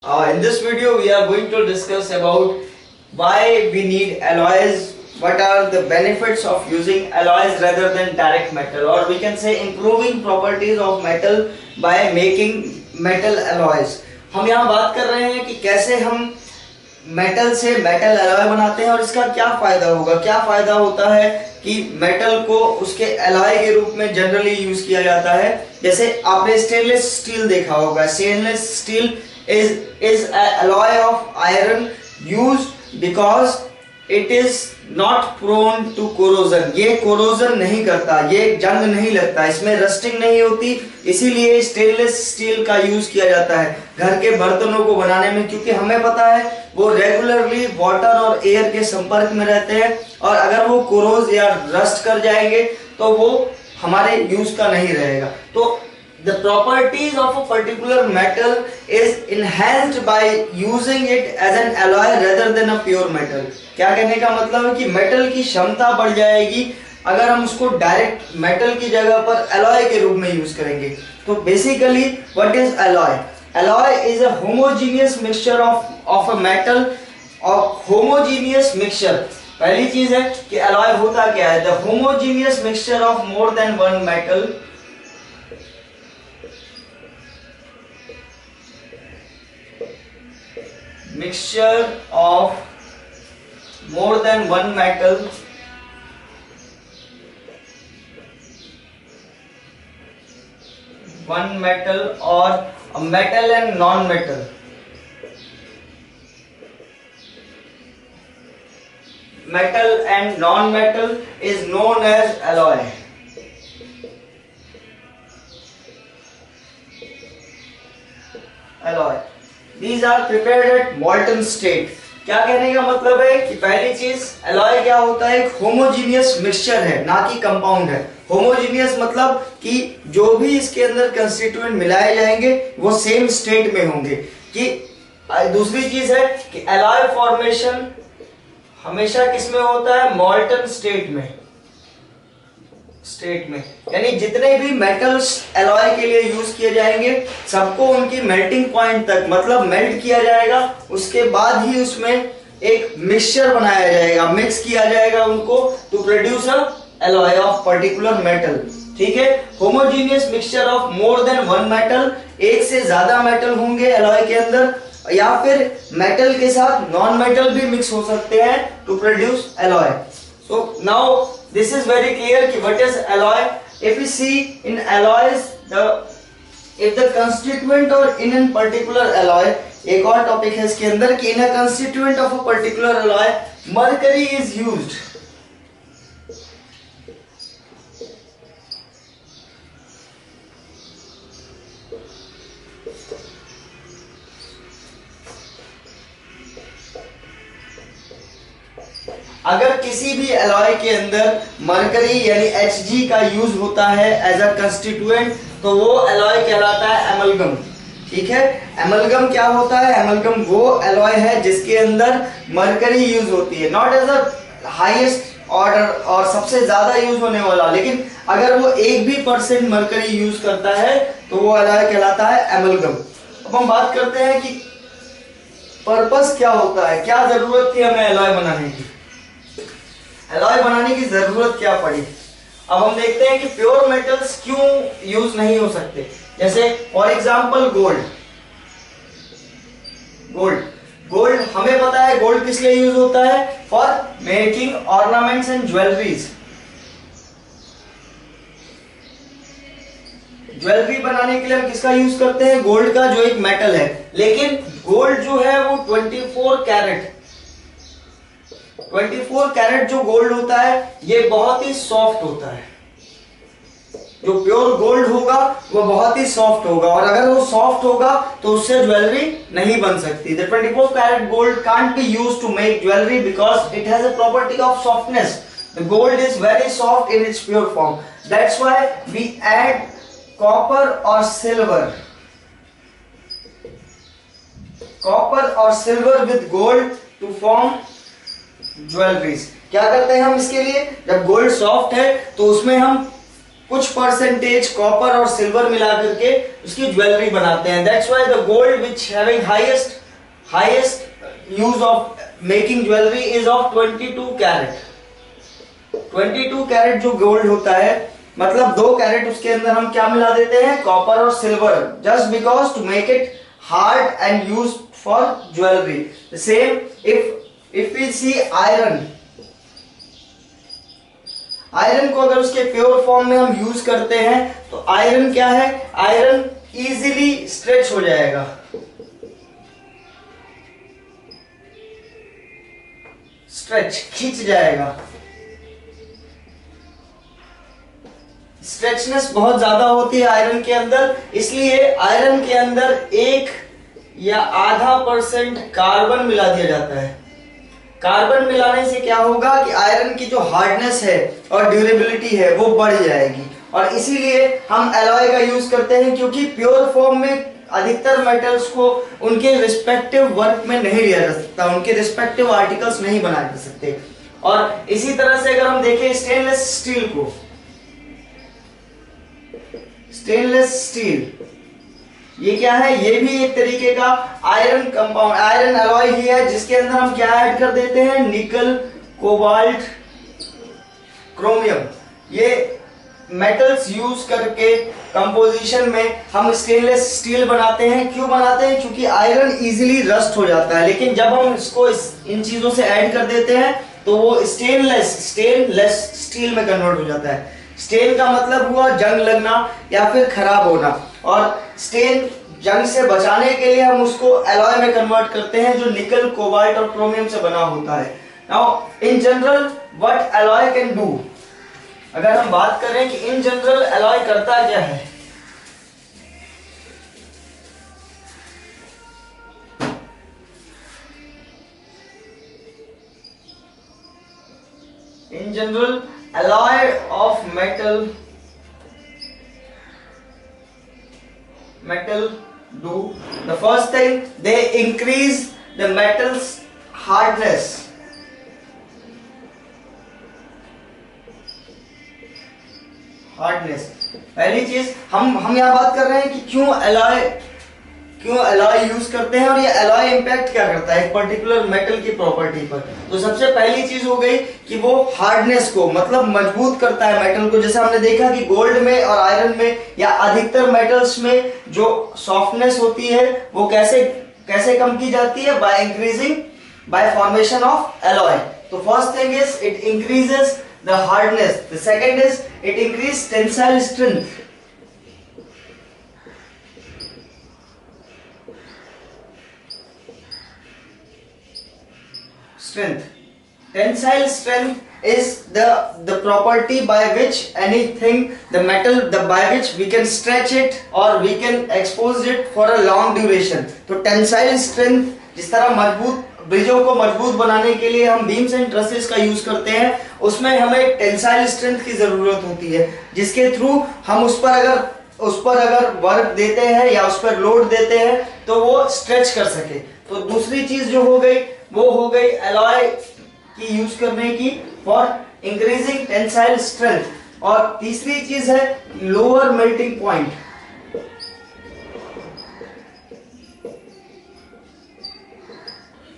In this video, we are going to discuss about why we need alloys, what are the benefits of using alloys rather than direct metal, or we can say improving properties of metal by making metal alloys. हम यहाँ बात कर रहे हैं कि कैसे हम metal से मेटल अलॉय बनाते हैं और इसका क्या फायदा होगा। क्या फायदा होता है कि मेटल को उसके अलॉय के रूप में जनरली यूज किया जाता है। जैसे आपने स्टेनलेस स्टील देखा होगा, stainless steel is an alloy of iron used because it is not prone to corrosion। ये corrosion नहीं करता, ये जंग नहीं लगता, इसमें रस्टिंग नहीं होती, इसीलिए स्टेनलेस स्टील का यूज किया जाता है घर के बर्तनों को बनाने में, क्योंकि हमें पता है वो रेगुलरली वाटर और एयर के संपर्क में रहते हैं और अगर वो कोरोज या रस्ट कर जाएंगे तो वो हमारे यूज का नहीं रहेगा। तो the properties of a particular metal is enhanced by using it as an alloy rather than a pure metal। क्या कहने का मतलब है कि मेटल की क्षमता बढ़ जाएगी अगर हम उसको डायरेक्ट मेटल की जगह पर alloy के रूप में यूज करेंगे। तो basically what is alloy? Alloy is a homogeneous mixture of a metal और homogeneous mixture। पहली चीज है कि alloy होता क्या है? The homogeneous mixture of more than one metal mixture of more than one metal or a metal and non-metal is known as alloy। These are prepared at molten state। क्या कहने का मतलब है कि पहली चीज alloy क्या होता है? एक होमोजीनियस मिक्सचर है, ना कि कंपाउंड है। होमोजीनियस मतलब कि जो भी इसके अंदर कंस्टिट्यूएंट मिलाए जाएंगे वो सेम स्टेट में होंगे। कि दूसरी चीज है कि alloy फॉर्मेशन हमेशा किसमें होता है? मॉल्टन स्टेट में यानी जितने भी मेटल्स एलॉय के लिए यूज किए जाएंगे सबको उनकी मेल्टिंग पॉइंट तक मतलब मेल्ट किया जाएगा, उसके बाद ही उसमें एक मिक्सचर बनाया जाएगा, मिक्स किया जाएगा उनको to produce a alloy of particular metal. ठीक है, homogeneous mixture of more than one metal, एक से ज्यादा मेटल होंगे एलॉय के अंदर या फिर मेटल के साथ नॉन मेटल भी मिक्स हो सकते हैं to produce alloy. So now this is very clear कि what is alloy। if we see in alloys if the constituent or in a particular alloy, एक और टॉपिक है इसके अंदर कि in a constituent of a particular alloy mercury is used। अगर किसी भी एलॉय के अंदर मरकरी यानी Hg का यूज होता है एज अ कंस्टिट्यूएंट तो वो एलॉय कहलाता है एमलगम। ठीक है, एमलगम क्या होता है? एमलगम वो एलॉय है जिसके अंदर मरकरी यूज होती है, not as a highest order और सबसे ज्यादा यूज होने वाला, लेकिन अगर वो 1% मरकरी यूज करता है तो वो एलॉय कहलाता है एमलगम। अब हम बात करते हैं कि पर्पस क्या होता है, क्या जरूरत थी हमें एलॉय बनाने की, एलॉय बनाने की जरूरत क्या पड़ी। अब हम देखते हैं कि प्योर मेटल्स क्यों यूज नहीं हो सकते। जैसे फॉर एग्जांपल गोल्ड हमें पता है गोल्ड किस लिए यूज होता है? For making ornaments and jewelleries. Jewellery बनाने के लिए हम किसका यूज करते हैं? गोल्ड का, जो एक मेटल है। लेकिन गोल्ड जो है वो 24 कैरेट जो गोल्ड होता है ये बहुत ही सॉफ्ट होता है। जो प्योर गोल्ड होगा वो बहुत ही सॉफ्ट होगा और अगर वो सॉफ्ट होगा तो उससे ज्वेलरी नहीं बन सकती। The 24 carat gold can't be used to make jewelry because it has a property of softness। The gold is very soft in its pure form। That's why we add copper or silver with gold to form jewelleries. क्या करते हैं हम इसके लिए? जब gold soft है तो उसमें हम कुछ परसेंटेज कॉपर और सिल्वर मिला करके उसकी ज्वेलरी बनाते हैं। That's why the gold which having highest use of making jewellery is of 22 carat. 22 carat जो गोल्ड होता है, मतलब 2 कैरेट उसके अंदर हम क्या मिला देते हैं, कॉपर और silver, just because to make it hard and use for jewellery. Same if we see iron, iron को अगर उसके प्योर फॉर्म में हम यूज करते हैं तो आयरन क्या है, आयरन इजीली स्ट्रेच हो जाएगा, स्ट्रेच खींच जाएगा, स्ट्रेचनेस बहुत ज्यादा होती है आयरन के अंदर, इसलिए आयरन के अंदर 1 या आधा % कार्बन मिला दिया जाता है। कार्बन मिलाने से क्या होगा कि आयरन की जो हार्डनेस है और ड्यूरेबिलिटी है वो बढ़ जाएगी, और इसीलिए हम एलॉय का यूज करते हैं, क्योंकि प्योर फॉर्म में अधिकतर मेटल्स को उनके रिस्पेक्टिव वर्क में नहीं लिया जा सकता, उनके रिस्पेक्टिव आर्टिकल्स नहीं बनाए जा सकते। और इसी तरह से अगर हम देखें स्टेनलेस स्टील को, स्टेनलेस स्टील ये क्या है, ये भी एक तरीके का आयरन कंपाउंड, आयरन अलॉय ही है, जिसके अंदर हम क्या ऐड कर देते हैं, निकल, कोबाल्ट, क्रोमियम। ये मेटल्स यूज करके कंपोजिशन में हम स्टेनलेस स्टील बनाते हैं। क्यों बनाते हैं, क्योंकि आयरन इजीली रस्ट हो जाता है, लेकिन जब हम इसको इन चीजों से ऐड कर देते हैं तो वो स्टेनलेस स्टील में कन्वर्ट हो जाता है। स्टेन का मतलब हुआ जंग लगना या फिर खराब होना, और स्टेन जंग से बचाने के लिए हम उसको एलॉय में कन्वर्ट करते हैं जो निकल, कोबाल्ट और क्रोमियम से बना होता है। Now in general what alloy can do, अगर हम बात करें कि इन जनरल एलॉय करता क्या है, in general alloy of metal do the first thing, they increase the metal's hardness, पहली चीज हम यहां बात कर रहे हैं कि क्यों एलॉय यूज करते हैं और ये एलॉय इंपैक्ट क्या करता है एक पर्टिकुलर मेटल की प्रॉपर्टी पर। तो सबसे पहली चीज हो गई कि वो हार्डनेस को, मतलब मजबूत करता है मेटल को। जैसे हमने देखा कि गोल्ड में और आयरन में या अधिकतर मेटल्स में जो सॉफ्टनेस होती है वो कैसे कम की जाती है, बाय फॉर्मेशन ऑफ एलॉय। तो first thing is it increases the hardness, the second is it increase tensile strength, tensile strength is the property by which by which we can stretch it or we can expose it for a long duration। तो tensile strength, जिस तरह मजबूत ब्रिजों को मजबूत बनाने के लिए हम बीम्स एंड ट्रसेस का यूज करते हैं, उसमें हमें टेंसाइल स्ट्रेंथ की जरूरत होती है, जिसके थ्रू हम उस पर अगर वर्क देते हैं या उस पर लोड देते हैं तो वो स्ट्रेच कर सके। तो दूसरी चीज जो हो गई वो हो गई एलॉय की यूज करने की फॉर इंक्रीजिंग टेंसाइल स्ट्रेंथ, और तीसरी चीज है lower melting point.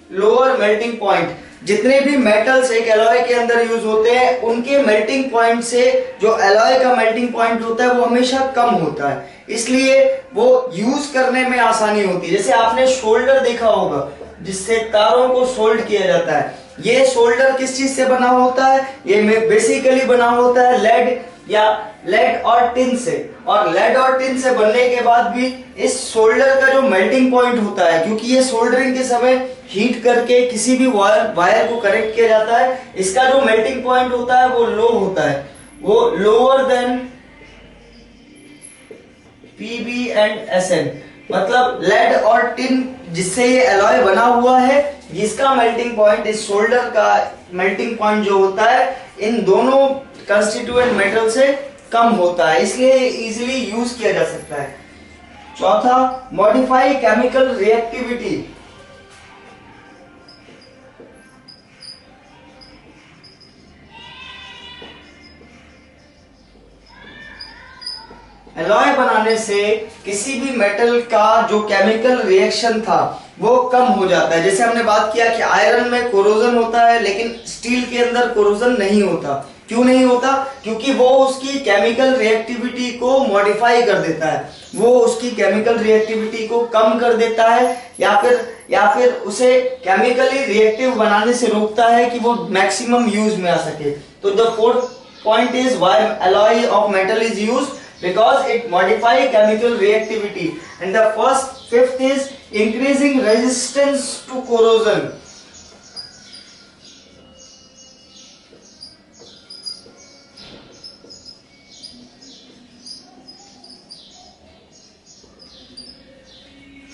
Lower melting point, जितने भी मेटल्स एक एलॉय के अंदर यूज होते हैं उनके मेल्टिंग पॉइंट से जो एलॉय का मेल्टिंग पॉइंट होता है वो हमेशा कम होता है, इसलिए वो यूज करने में आसानी होती है। जैसे आपने शोल्डर देखा होगा जिससे तारों को सोल्ड किया जाता है, ये शोल्डर किस चीज से बना होता है, ये बेसिकली बना होता है लेड और टिन से, और लेड और टिन से बनने के बाद भी इस शोल्डर का जो मेल्टिंग पॉइंट होता है, क्योंकि ये सोल्डरिंग के समय हीट करके किसी भी वायर को कनेक्ट किया जाता है, इसका जो मेल्टिंग पॉइंट होता है वो लो होता है, वो lower than Pb and Sn। मतलब लेड और टिन जिससे ये एलॉय बना हुआ है, जिसका मेल्टिंग पॉइंट, इस शोल्डर का मेल्टिंग पॉइंट जो होता है इन दोनों कंस्टिट्यूएंट मेटल से कम होता है, इसलिए इजीली यूज किया जा सकता है। चौथा, मॉडिफाई केमिकल रिएक्टिविटी। एलॉय बनाने से किसी भी मेटल का जो केमिकल रिएक्शन था वो कम हो जाता है। जैसे हमने बात किया कि आयरन में कोरोजन होता है लेकिन स्टील के अंदर कोरोजन नहीं होता। क्यों नहीं होता? क्योंकि वो उसकी केमिकल रिएक्टिविटी को मॉडिफाई कर देता है, वो उसकी केमिकल रिएक्टिविटी को कम कर देता है या फिर उसे केमिकली रिएक्टिव बनाने से रोकता है कि वो मैक्सिमम यूज में आ सके। तो the fourth point is why alloy of metal is used, because it modify chemical reactivity. And the fifth is increasing resistance to corrosion.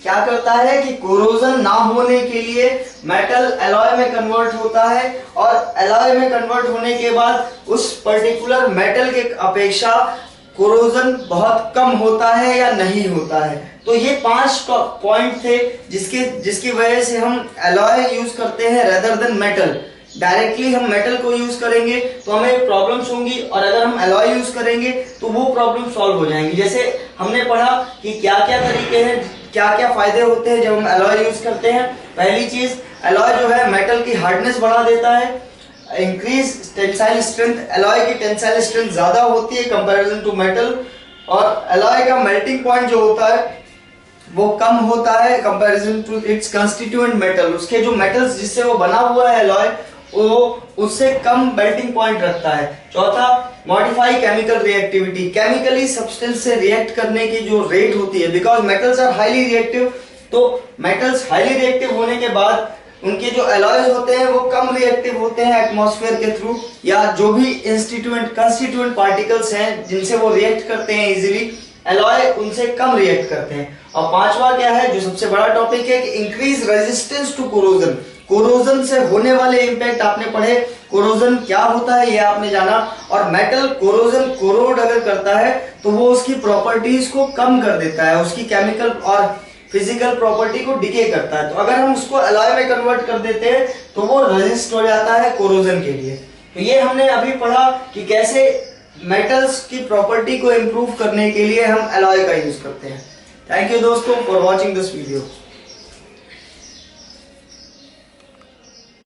क्या करता है कि कोरोजन ना होने के लिए मेटल एलॉय में कन्वर्ट होता है और एलॉय में कन्वर्ट होने के बाद उस पर्टिकुलर मेटल के अपेक्षा कोरोजन बहुत कम होता है या नहीं होता है। तो ये 5 पॉइंट थे जिसकी वजह से हम एलॉय यूज करते हैं रेदर देन मेटल। डायरेक्टली हम मेटल को यूज करेंगे तो हमें प्रॉब्लम्स होंगी और अगर हम एलॉय यूज करेंगे तो वो प्रॉब्लम सॉल्व हो जाएंगी। जैसे हमने पढ़ा कि क्या क्या तरीके हैं, क्या क्या फायदे होते हैं जब हम एलॉय यूज करते हैं। पहली चीज, एलॉय जो है मेटल की हार्डनेस बढ़ा देता है। इंक्रीज टेंसाइल स्ट्रेंथ, एलॉय की टेंसाइल स्ट्रेंथ ज्यादा होती है कंपैरिजन टू मेटल। और एलॉय का मेल्टिंग पॉइंट जो होता है वो कम होता है comparison to its constituent metal. उसके जो मेटल्स जिससे वो बना हुआ है एलॉय वो उससे कम मेल्टिंग पॉइंट रखता है। चौथा, modify chemical reactivity, chemically substance से रिएक्ट करने की जो रेट होती है, because metals are highly reactive. तो मेटल्स हाईली रिएक्टिव होने के बाद उनके जो एलॉयज होते हैं वो कम रिएक्टिव होते हैं एटमॉस्फेयर के थ्रू, या जो भी कंस्टिट्यूएंट पार्टिकल्स हैं जिनसे वो रिएक्ट करते हैं इजीली, एलॉय उनसे कम रिएक्ट करते हैं। और पांचवा क्या है जो सबसे बड़ा टॉपिक है कि increase resistance to corrosion. Corrosion से होने वाले इंपैक्ट आपने पढ़े, कोरोजन क्या होता है ये आपने जाना। और मेटल कोरोजन कोरोड अगर करता है तो वो उसकी प्रॉपर्टीज को कम कर देता है, उसकी केमिकल और फिजिकल प्रॉपर्टी को डिके करता है। तो अगर हम उसको एलॉय में कन्वर्ट कर देते हैं तो वो रेजिस्ट हो जाता है कोरोजन के लिए। तो ये हमने अभी पढ़ा कि कैसे मेटल्स की प्रॉपर्टी को इंप्रूव करने के लिए हम एलॉय का यूज करते हैं। थैंक यू दोस्तों फॉर वॉचिंग दिस वीडियो।